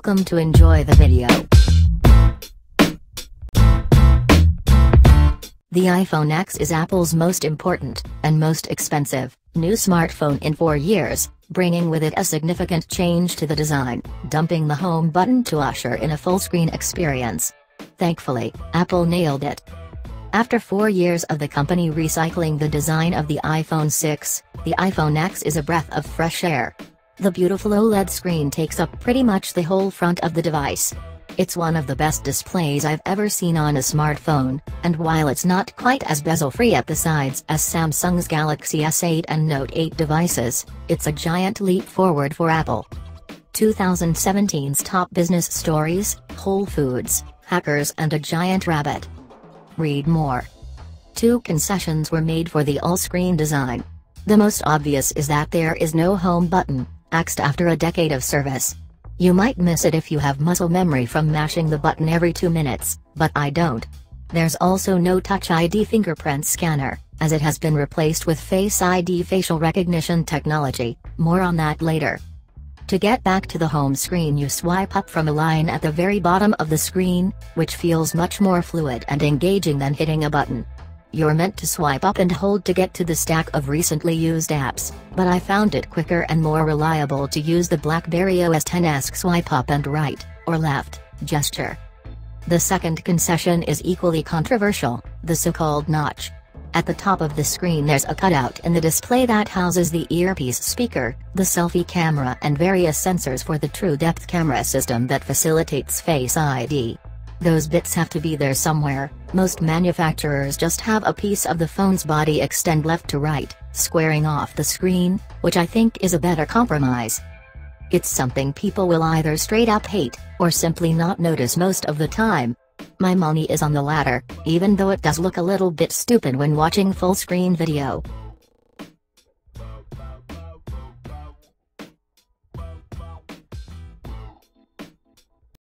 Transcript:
welcome to enjoy the video. The iPhone X is Apple's most important, and most expensive, new smartphone in 4 years, bringing with it a significant change to the design, dumping the home button to usher in a full-screen experience. Thankfully, Apple nailed it. After 4 years of the company recycling the design of the iPhone 6, the iPhone X is a breath of fresh air. The beautiful OLED screen takes up pretty much the whole front of the device. It's one of the best displays I've ever seen on a smartphone, and while it's not quite as bezel-free at the sides as Samsung's Galaxy S8 and Note 8 devices, it's a giant leap forward for Apple. 2017's top business stories: Whole Foods, hackers and a giant rabbit. Read more. 2 concessions were made for the all-screen design. The most obvious is that there is no home button, axed after a decade of service. You might miss it if you have muscle memory from mashing the button every 2 minutes, but I don't. There's also no Touch ID fingerprint scanner, as it has been replaced with Face ID facial recognition technology, more on that later. To get back to the home screen, you swipe up from a line at the very bottom of the screen, which feels much more fluid and engaging than hitting a button. You're meant to swipe up and hold to get to the stack of recently used apps, but I found it quicker and more reliable to use the BlackBerry OS X-esque swipe up and right, or left, gesture. The second concession is equally controversial, the so-called notch. At the top of the screen there's a cutout in the display that houses the earpiece speaker, the selfie camera and various sensors for the true depth camera system that facilitates Face ID. Those bits have to be there somewhere. Most manufacturers just have a piece of the phone's body extend left to right, squaring off the screen, which I think is a better compromise. It's something people will either straight up hate, or simply not notice most of the time. My money is on the latter, even though it does look a little bit stupid when watching full-screen video.